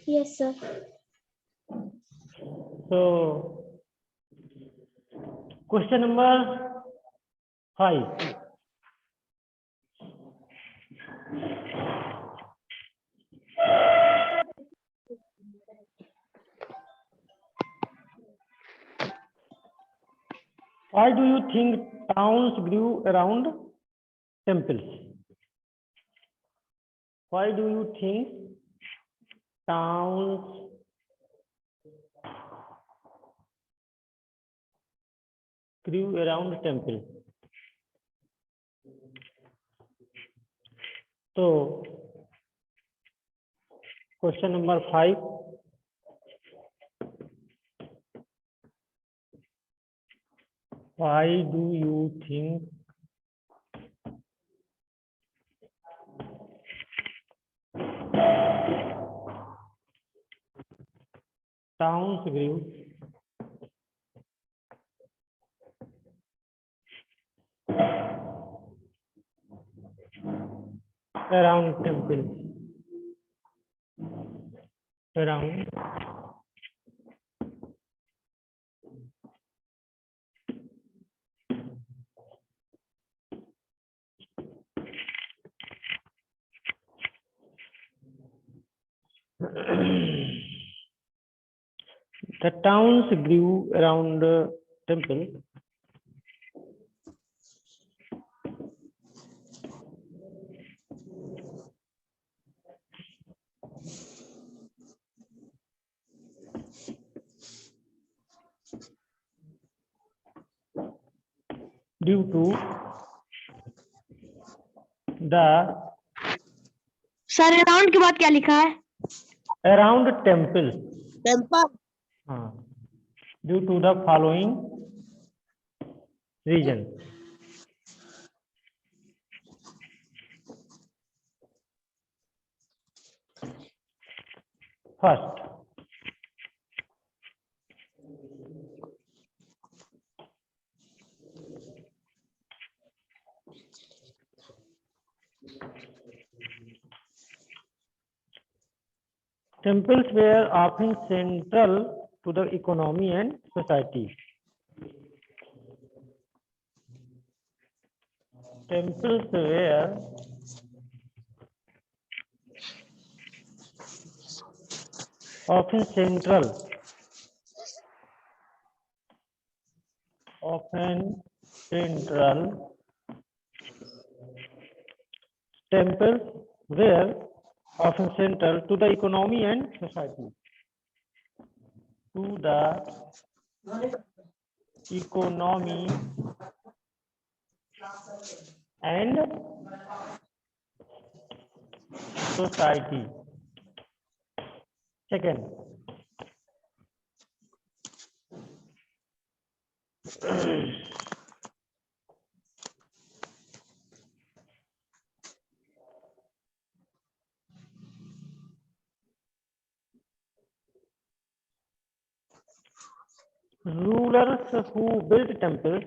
Yes, sir. So, question number 5. Why do you think towns grew around temples? Why do you think towns grew around temples? So, question number 5. Why do you think towns grew around temples? Around the towns grew around temple due to the sir around के बाद क्या लिखा है? around temple. Temple. Due to the following reason. First, temples were often central to the economy and society. Temples were often central temples were often central to the economy and society. To the economy and society. Second, rulers who built temples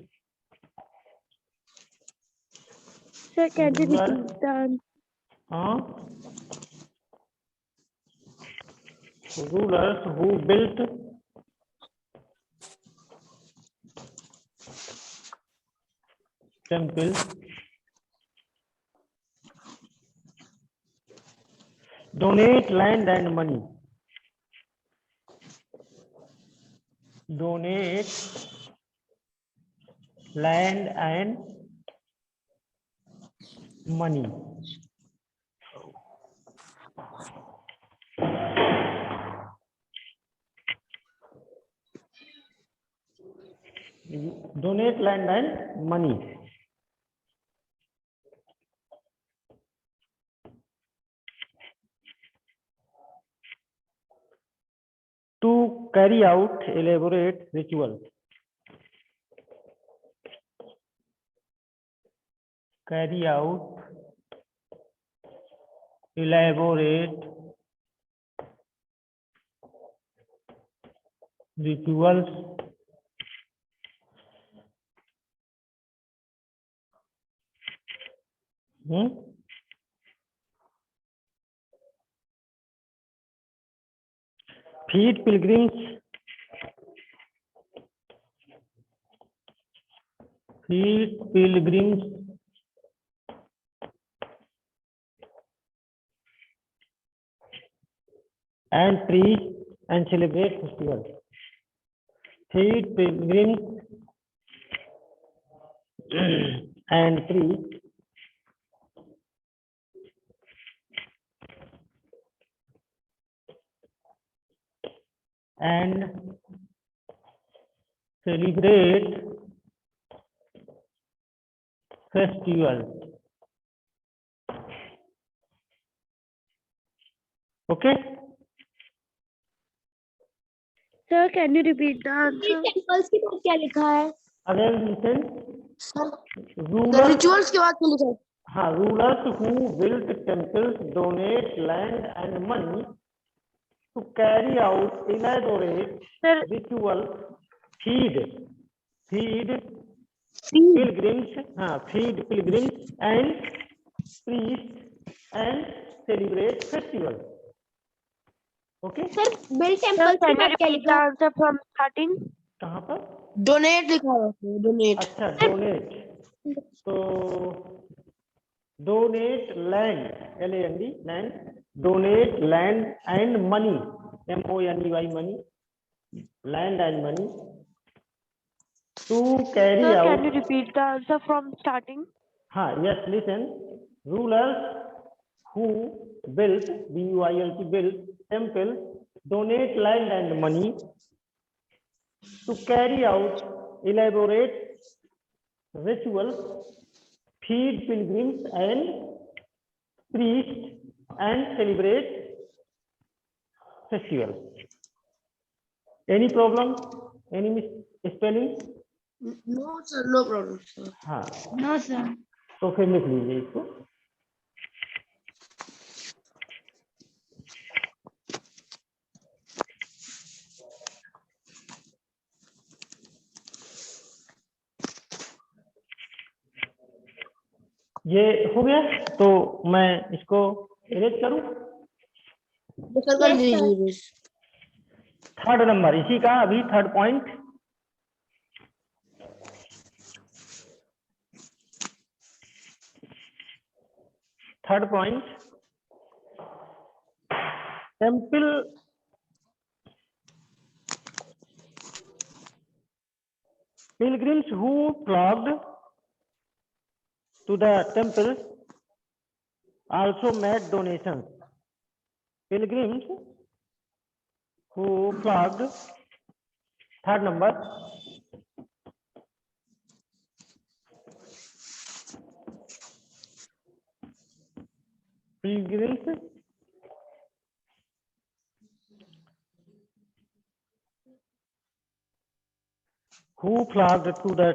sir कैसे Ruler. दिखता है? Rulers who built temples donate land and money. Donate land and money. Donate land and money. To carry out elaborate rituals. Carry out elaborate rituals feed pilgrims and preach and celebrate festivals. Feed pilgrims and preach and celebrate festivals. Okay. Sir, can you repeat the answer? Temples के बाद क्या लिखा है Again listen. Sir? Rulers, rituals के बाद क्या लिखा है? rulers who built temples donate land and money to carry out elaborate Sir, rituals, feed pilgrims and priests and celebrate festivals. Okay. Sir bill sir, temples के can you बाद क्या repeat लिखा the है? answer from starting? कहाँ पर? Donate लिखा है donate अच्छा, डोनेट। तो donate land, LAND, land, donate land and money, MONEY, money, land and money to carry Sir, can you out. repeat the answer from starting? हाँ, yes, listen. Rulers who built, built temple, donate land and money to carry out elaborate rituals, feed pilgrims and priests and celebrate festivals. Any problem? Any misspelling? No sir no problem sir हाँ, no sir तो फिर लिख लीजिए इसको। ये हो गया, तो मैं इसको इरेज करूं। सर कर दीजिए थर्ड नंबर इसी का, अभी third point. Third point, temple pilgrims who flocked to the temple also made donations. Pilgrims who flocked, third number, pilgrims who flocked to the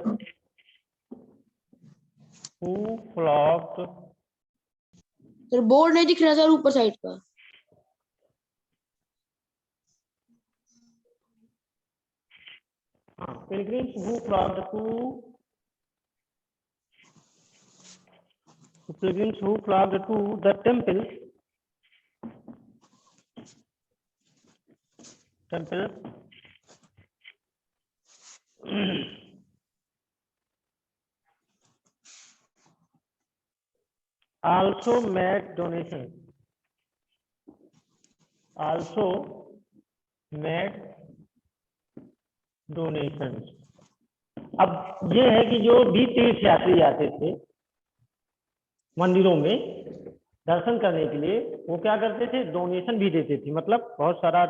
sir board नहीं दिख रहा सर ऊपर साइड का pilgrims who flocked to the temple also made donations. अब ये है कि जो भी तीर्थ यात्री आते थे मंदिरों में दर्शन करने के लिए, वो क्या करते थे, डोनेशन भी देते थे, मतलब बहुत सारा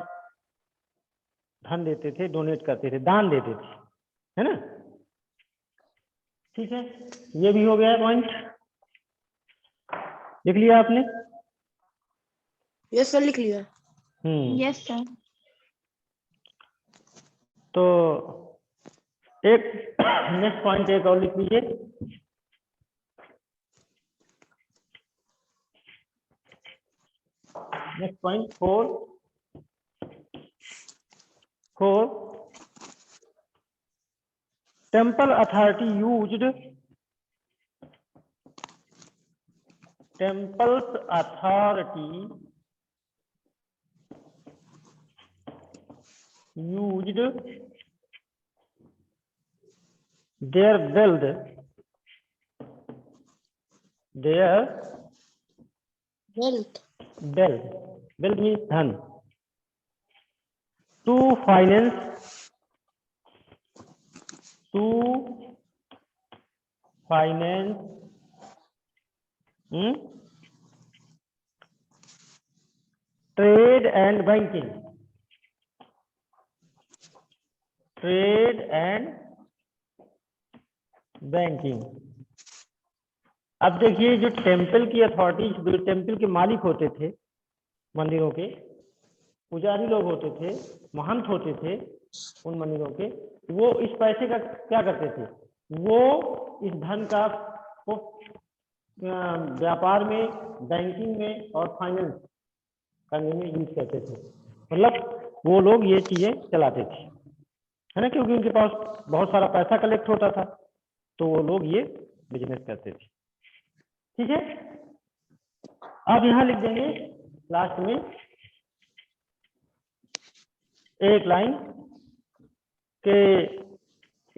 धन देते थे, डोनेट करते थे, दान देते थे, है ना। ठीक है, ये भी हो गया पॉइंट, लिख लिया आपने? यस सर लिख लिया Yes, sir. तो एक नेक्स्ट पॉइंट एक और लिख लीजिए। Next point 4 temple authority used used their wealth Wealth. wealth means धन to finance trade and banking. अब देखिए जो टेम्पल की अथॉरिटीज, जो टेम्पल के मालिक होते थे, मंदिरों के पुजारी लोग होते थे, महंत होते थे उन मंदिरों के, वो इस पैसे का क्या करते थे? वो इस धन का वो व्यापार में, बैंकिंग में और फाइनेंस करने में यूज करते थे। मतलब वो लोग ये चीजें चलाते थे, है ना, क्योंकि उनके पास बहुत सारा पैसा कलेक्ट होता था, तो वो लोग ये बिजनेस करते थे। ठीक है, अब यहां लिख देंगे लास्ट में एक लाइन के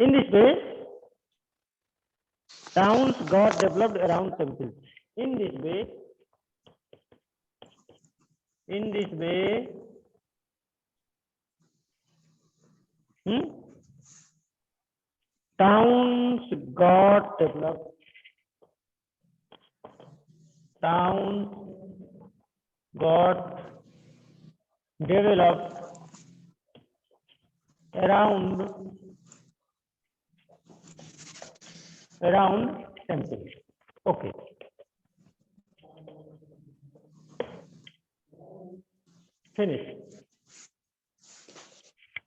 in this way towns got developed around temples. In this way towns got developed around temples. Okay. Finish.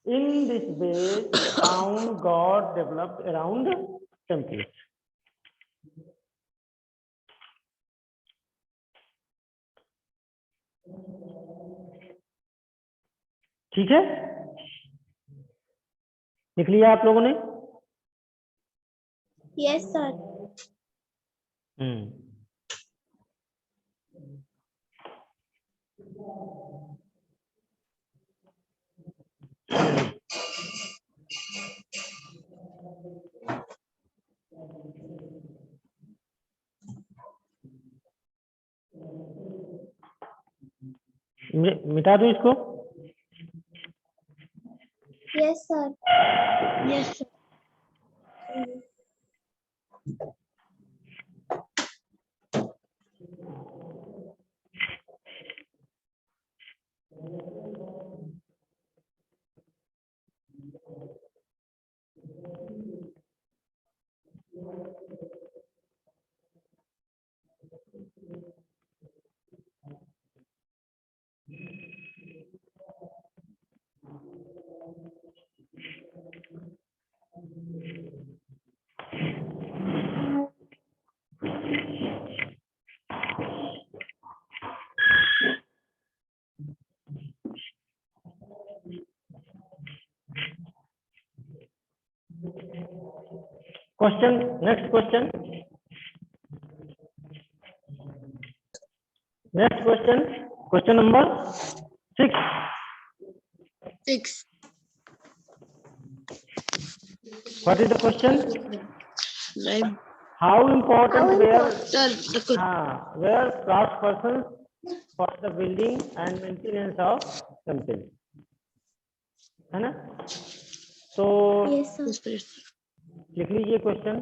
In this way, town got developed around temples. ठीक है, लिख लिया आप लोगों ने? Yes, sir. मिटा दो इसको। Yes, sir. Yes, sir. Question, next question. Next question, question number 6. 6. What is the question? Right. How important were Sir, were craftspersons for the building and maintenance of temple? है ना? तो Yes, sir. लिख लीजिए question.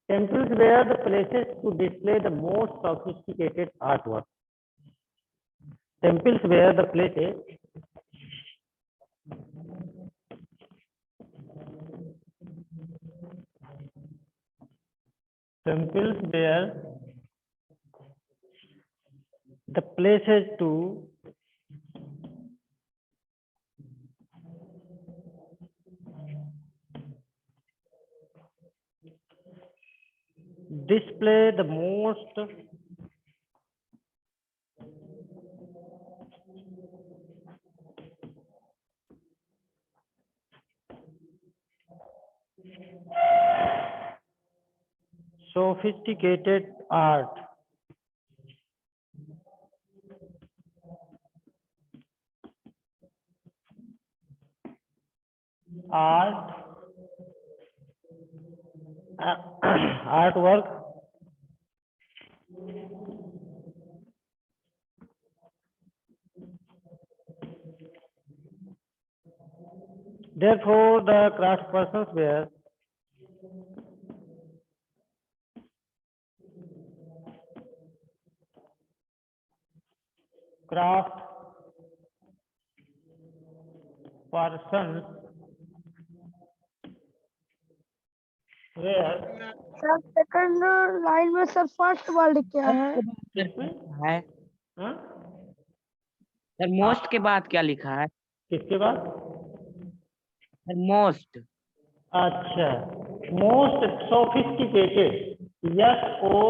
Temples were the places to display the most sophisticated artwork. Temples were the places to display the most sophisticated art. Artwork therefore the craft persons were craft persons were sir second line में sir first word क्या है? है हाँ? Sir most के बाद क्या लिखा है? किसके बाद? Sir most. अच्छा, most sophisticated, SOPHISTICATED.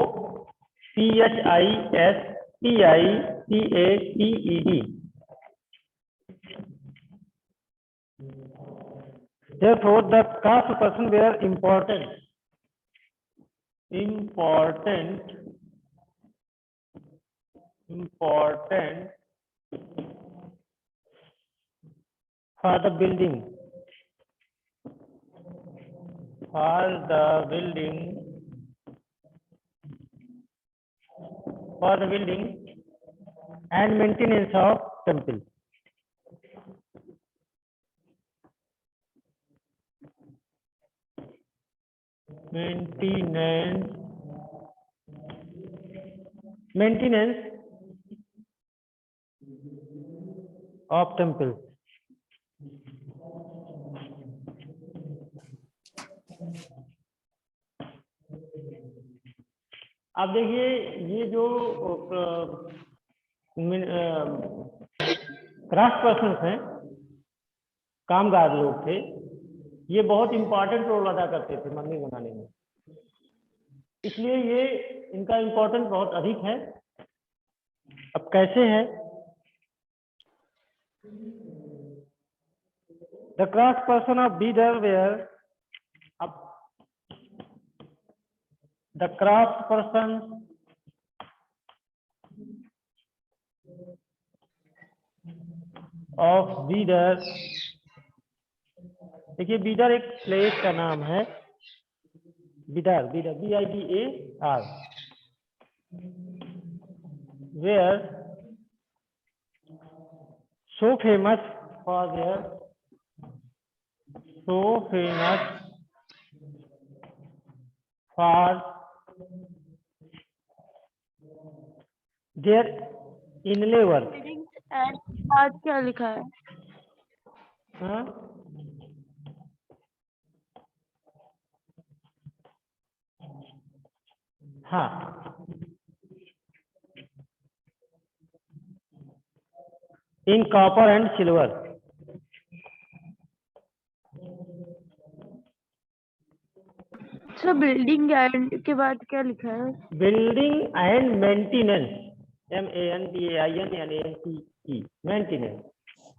Therefore, the craft person were important for the building and maintenance of temple. Maintenance of temple. अब देखिए ये जो क्राफ्ट पर्सन्स हैं, कामगार लोग थे, ये बहुत इंपॉर्टेंट रोल अदा करते थे मंदिर बनाने में, इसलिए ये इनका इम्पोर्टेंस बहुत अधिक है। अब कैसे है? The craft person of Bidar ware, अब the craft person of Bidar, देखिए बीदर एक प्लेस का नाम है, Bidar BIDAR, where so famous for their inlay work. And बाद क्या लिखा है? हाँ? हाँ, in copper and silver. Sir building and के बाद क्या लिखा है? Building and maintenance, MANTAINNANCE, maintenance.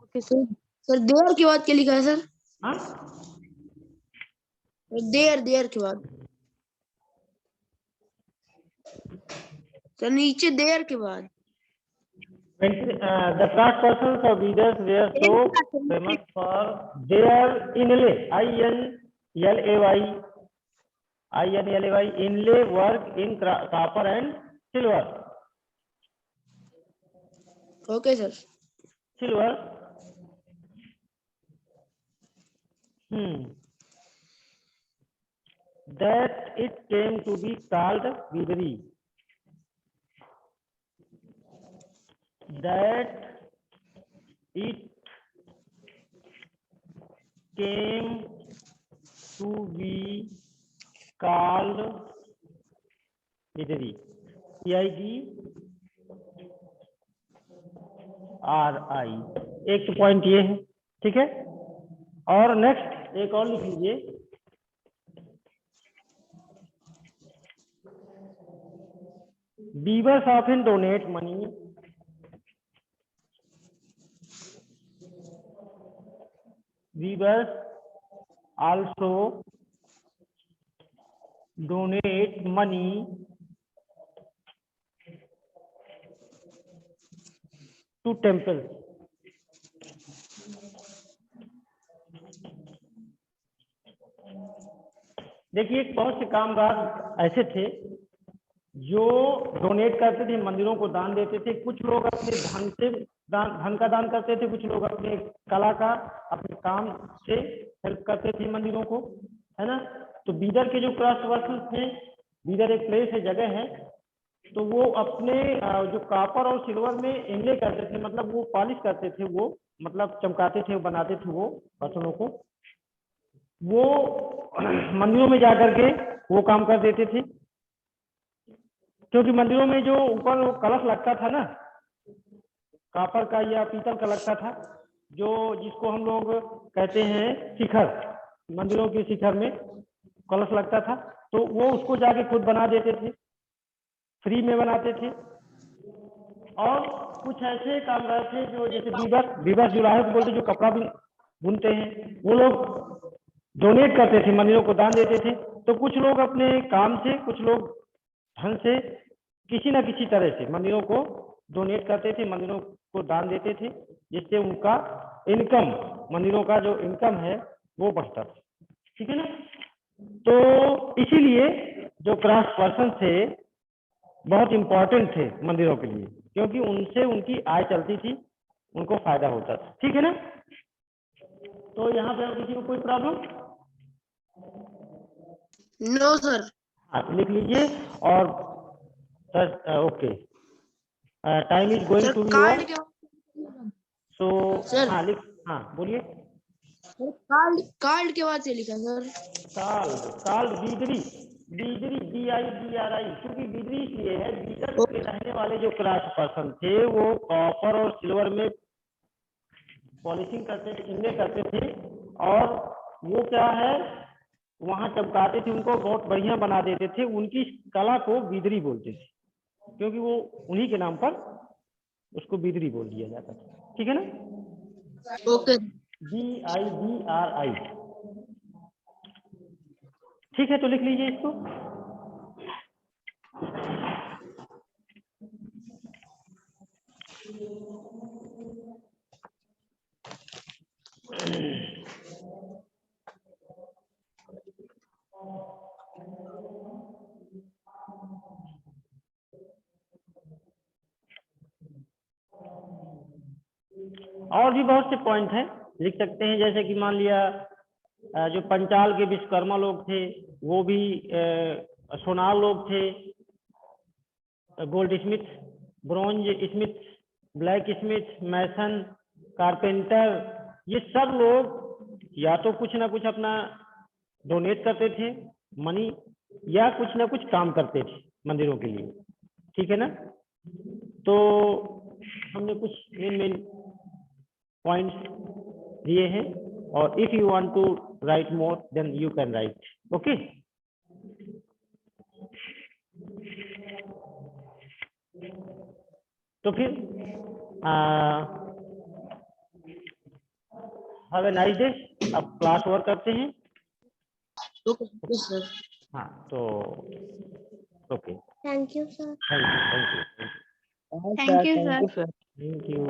Okay sir. Sir there के बाद क्या लिखा है सर? हाँ? देयर के बाद सर, नीचे देयर के बाद The craft persons of leaders were so famous for their inlay, INLAY, inlay work in copper and silver. Okay sir. Silver. That it came to be called beadery. That it came to be called beadery. PIDRI. एक तो point ये है, ठीक है। और next एक और लिख लीजिए, Weavers often donate money. Weavers also donate money to temples. देखिए बहुत से कामगार ऐसे थे जो डोनेट करते थे, मंदिरों को दान देते थे। कुछ लोग अपने धन का दान करते थे, कुछ लोग अपने कला का, अपने काम से हेल्प करते थे मंदिरों को, है ना। तो बीदर के जो क्राफ्ट वर्कर्स थे, बीदर एक प्लेस है, जगह है, तो वो अपने जो कॉपर और सिल्वर में इनले करते थे, मतलब वो पॉलिश करते थे, वो मतलब चमकाते थे, वो बनाते थे वो बर्तनों को, वो मंदिरों में जाकर के वो काम कर देते थे। क्योंकि मंदिरों में जो ऊपर वो कलश लगता था ना, कॉपर का या पीतल का लगता था, जो जिसको हम लोग कहते हैं शिखर, मंदिरों के शिखर में कलश लगता था, तो वो उसको जाके खुद बना देते थे, फ्री में बनाते थे। और कुछ ऐसे कामगार थे जो जैसे बीबस जुलाहे को बोलते, जो कपड़ा बुनते हैं, वो लोग डोनेट करते थे, मंदिरों को दान देते थे। तो कुछ लोग अपने काम से, कुछ लोग धन से, किसी न किसी तरह से मंदिरों को डोनेट करते थे, मंदिरों को दान देते थे, जिससे उनका इनकम, मंदिरों का जो इनकम है वो बढ़ता था। ठीक है ना। तो इसीलिए जो क्राफ्ट पर्सन थे बहुत इंपॉर्टेंट थे मंदिरों के लिए, क्योंकि उनसे उनकी आय चलती थी, उनको फायदा होता था। ठीक है ना। तो यहाँ पे किसी को कोई प्रॉब्लम? No sir. आप लिख लीजिए। और sir okay, time is going to be card over, के सो सर, हाँ लिख, हाँ बोलिए। कार्ड के बाद से लिखा सर। काल्ड बीदरी, बीदरी BIDRI, क्योंकि बीदरी इसलिए है, बीदर के रहने वाले जो क्राफ्ट पर्सन थे वो कॉपर और सिल्वर में पॉलिशिंग करते थे, इनले करते थे, और वो क्या है वहां चमकाते थे, उनको बहुत बढ़िया बना देते थे। उनकी कला को बीदरी बोलते थे, क्योंकि वो उन्हीं के नाम पर उसको बीदरी बोल दिया जाता था। ठीक है ना। ओके। BIDRI। ठीक है, तो लिख लीजिए इसको। और भी बहुत से पॉइंट हैं, लिख सकते हैं। जैसे कि मान लिया जो पंचाल के विश्वकर्मा लोग थे, वो भी सोनार लोग थे, gold smith, bronze smith, black smith, mason, carpenter, ये सब लोग या तो कुछ ना कुछ अपना डोनेट करते थे मनी, या कुछ ना कुछ काम करते थे मंदिरों के लिए। ठीक है ना। तो हमने कुछ मेन पॉइंट्स दिए हैं, और if you want to write more then you can write. Okay. तो फिर हैव ए नाइस डे। अब क्लास वर्क करते हैं। Okay sir. हाँ तो okay, thank you sir. Thank you, thank you, thank you sir. Sir. Thank you.